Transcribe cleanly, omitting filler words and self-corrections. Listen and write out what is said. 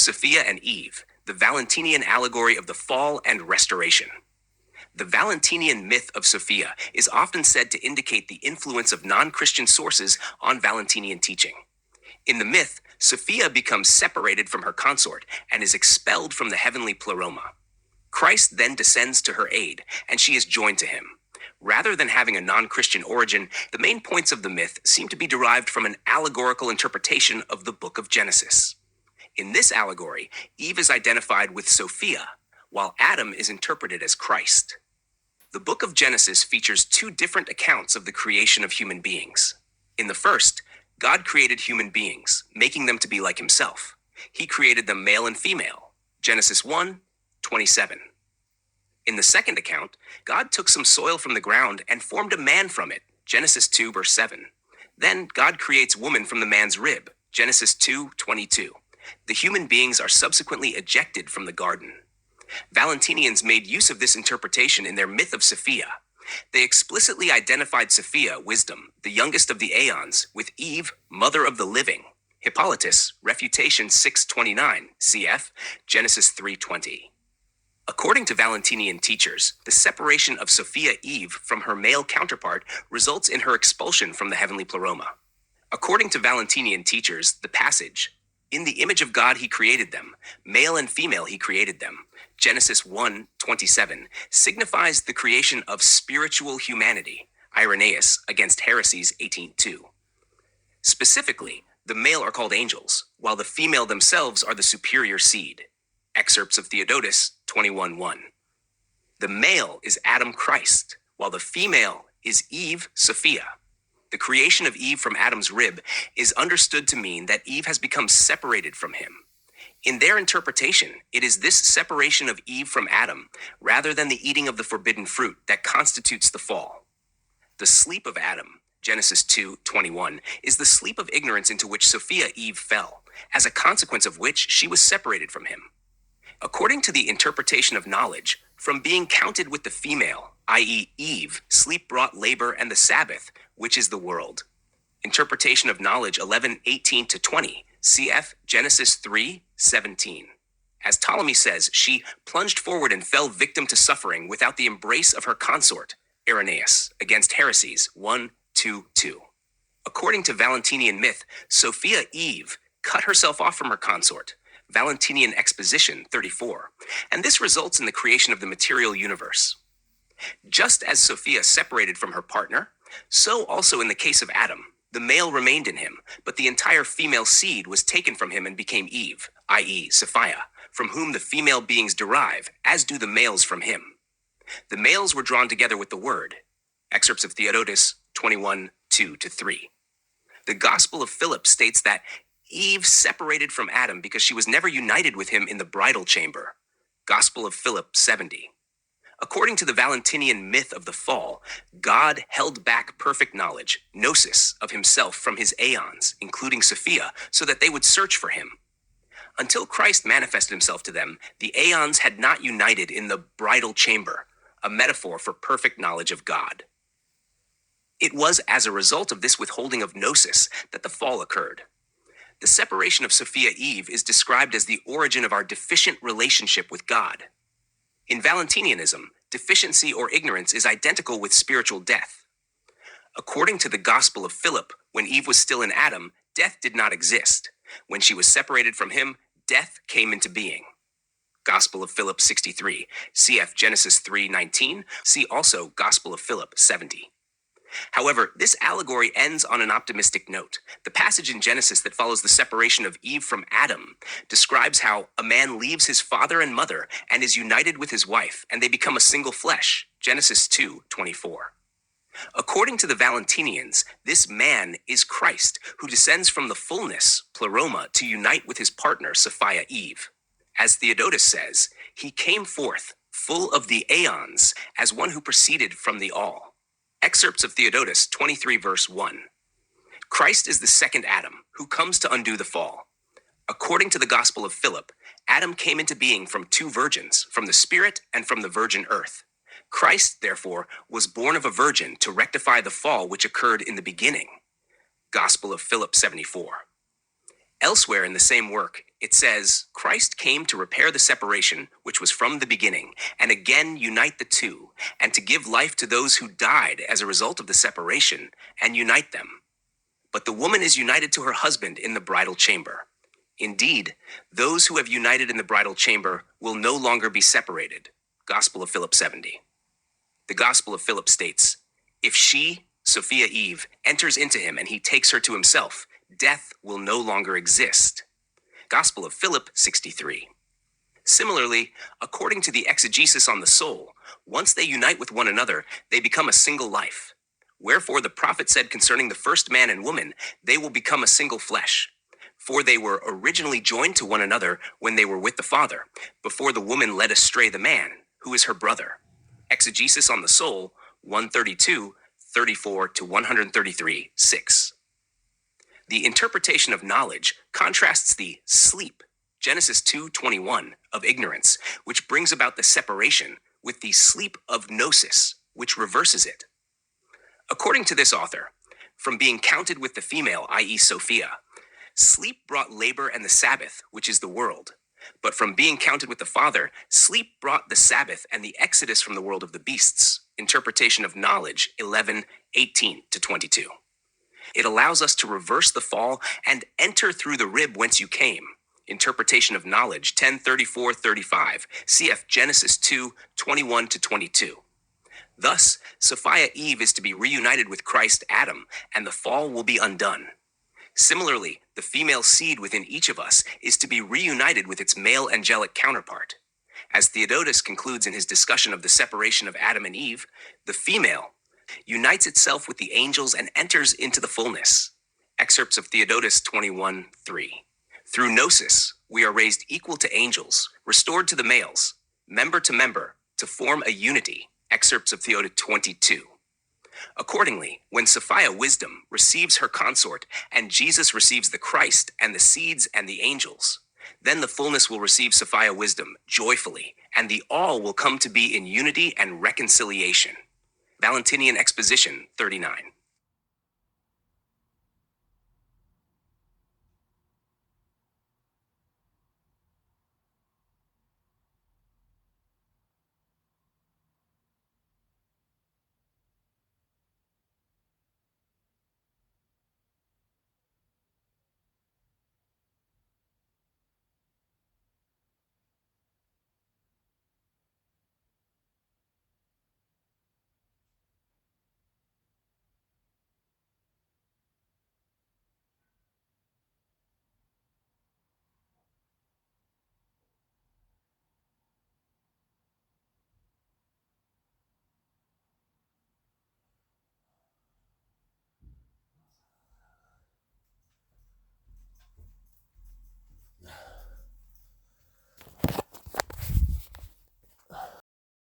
Sophia and Eve, the Valentinian allegory of the fall and restoration. The Valentinian myth of Sophia is often said to indicate the influence of non-Christian sources on Valentinian teaching. In the myth, Sophia becomes separated from her consort and is expelled from the heavenly Pleroma. Christ then descends to her aid, and she is joined to him. Rather than having a non-Christian origin, the main points of the myth seem to be derived from an allegorical interpretation of the book of Genesis. In this allegory, Eve is identified with Sophia, while Adam is interpreted as Christ. The book of Genesis features two different accounts of the creation of human beings. In the first, God created human beings, making them to be like himself. He created them male and female. Genesis 1:27. In the second account, God took some soil from the ground and formed a man from it. Genesis 2, verse 7. Then God creates woman from the man's rib. Genesis 2:22. The human beings are subsequently ejected from the garden. Valentinians made use of this interpretation in their myth of Sophia. They explicitly identified Sophia, wisdom, the youngest of the aeons, with Eve, mother of the living. Hippolytus, Refutation 629, cf. Genesis 3:20. According to Valentinian teachers, the separation of Sophia Eve from her male counterpart results in her expulsion from the heavenly Pleroma. According to Valentinian teachers, the passage, "In the image of God he created them, male and female he created them," Genesis 1:27, signifies the creation of spiritual humanity, Irenaeus against Heresies 18:2. Specifically, the male are called angels, while the female themselves are the superior seed. Excerpts of Theodotus 21:1. The male is Adam Christ, while the female is Eve Sophia. The creation of Eve from Adam's rib is understood to mean that Eve has become separated from him. In their interpretation, it is this separation of Eve from Adam, rather than the eating of the forbidden fruit, that constitutes the fall. The sleep of Adam, Genesis 2:21, is the sleep of ignorance into which Sophia Eve fell, as a consequence of which she was separated from him. According to the interpretation of knowledge, from being counted with the female, i.e. Eve, sleep brought labor and the Sabbath, which is the world. Interpretation of knowledge 11:18-20, cf. Genesis 3:17. As Ptolemy says, she plunged forward and fell victim to suffering without the embrace of her consort, Irenaeus, against Heresies 1:2-2. According to Valentinian myth, Sophia Eve cut herself off from her consort, Valentinian Exposition 34, and this results in the creation of the material universe. Just as Sophia separated from her partner, so also in the case of Adam, the male remained in him, but the entire female seed was taken from him and became Eve, i.e. Sophia, from whom the female beings derive, as do the males from him. The males were drawn together with the word. Excerpts of Theodotus 21:2-3. The Gospel of Philip states that Eve separated from Adam because she was never united with him in the bridal chamber. Gospel of Philip 70. According to the Valentinian myth of the fall, God held back perfect knowledge, gnosis, of himself from his aeons, including Sophia, so that they would search for him. Until Christ manifested himself to them, the aeons had not united in the bridal chamber, a metaphor for perfect knowledge of God. It was as a result of this withholding of gnosis that the fall occurred. The separation of Sophia Eve is described as the origin of our deficient relationship with God. In Valentinianism, deficiency or ignorance is identical with spiritual death. According to the Gospel of Philip, when Eve was still in Adam, death did not exist. When she was separated from him, death came into being. Gospel of Philip 63, cf. Genesis 3:19, see also Gospel of Philip 70. However, this allegory ends on an optimistic note. The passage in Genesis that follows the separation of Eve from Adam describes how a man leaves his father and mother and is united with his wife, and they become a single flesh. Genesis 2:24. According to the Valentinians, this man is Christ, who descends from the fullness, Pleroma, to unite with his partner, Sophia Eve. As Theodotus says, he came forth, full of the aeons, as one who proceeded from the all. Excerpts of Theodotus 23 verse 1. Christ is the second Adam, who comes to undo the fall. According to the Gospel of Philip, Adam came into being from two virgins, from the Spirit and from the virgin earth. Christ, therefore, was born of a virgin to rectify the fall which occurred in the beginning. Gospel of Philip 74. Elsewhere in the same work, it says, Christ came to repair the separation which was from the beginning, and again unite the two, and to give life to those who died as a result of the separation, and unite them. But the woman is united to her husband in the bridal chamber. Indeed, those who have united in the bridal chamber will no longer be separated. Gospel of Philip 70. The Gospel of Philip states, if she, Sophia Eve, enters into him and he takes her to himself, death will no longer exist. Gospel of Philip 63. Similarly, according to the exegesis on the soul, once they unite with one another, they become a single life. Wherefore the prophet said concerning the first man and woman, they will become a single flesh. For they were originally joined to one another when they were with the Father, before the woman led astray the man, who is her brother. Exegesis on the soul, 132, 34 to 133, 6. The interpretation of knowledge contrasts the sleep, Genesis 2:21, of ignorance, which brings about the separation, with the sleep of gnosis, which reverses it. According to this author, from being counted with the female, i.e. Sophia, sleep brought labor and the Sabbath, which is the world. But from being counted with the Father, sleep brought the Sabbath and the exodus from the world of the beasts. Interpretation of knowledge, 11:18 to 22. It allows us to reverse the fall and enter through the rib whence you came. Interpretation of knowledge, 10:34-35, cf. Genesis 2:21 to 22. Thus, Sophia Eve is to be reunited with Christ Adam, and the fall will be undone. Similarly, the female seed within each of us is to be reunited with its male angelic counterpart. As Theodotus concludes in his discussion of the separation of Adam and Eve, the female unites itself with the angels and enters into the fullness. Excerpts of Theodotus 21:3. Through gnosis, we are raised equal to angels, restored to the males, member to member, to form a unity. Excerpts of Theodotus 22. Accordingly, when Sophia wisdom receives her consort, and Jesus receives the Christ and the seeds and the angels, then the fullness will receive Sophia wisdom joyfully, and the all will come to be in unity and reconciliation. Valentinian Exposition 39.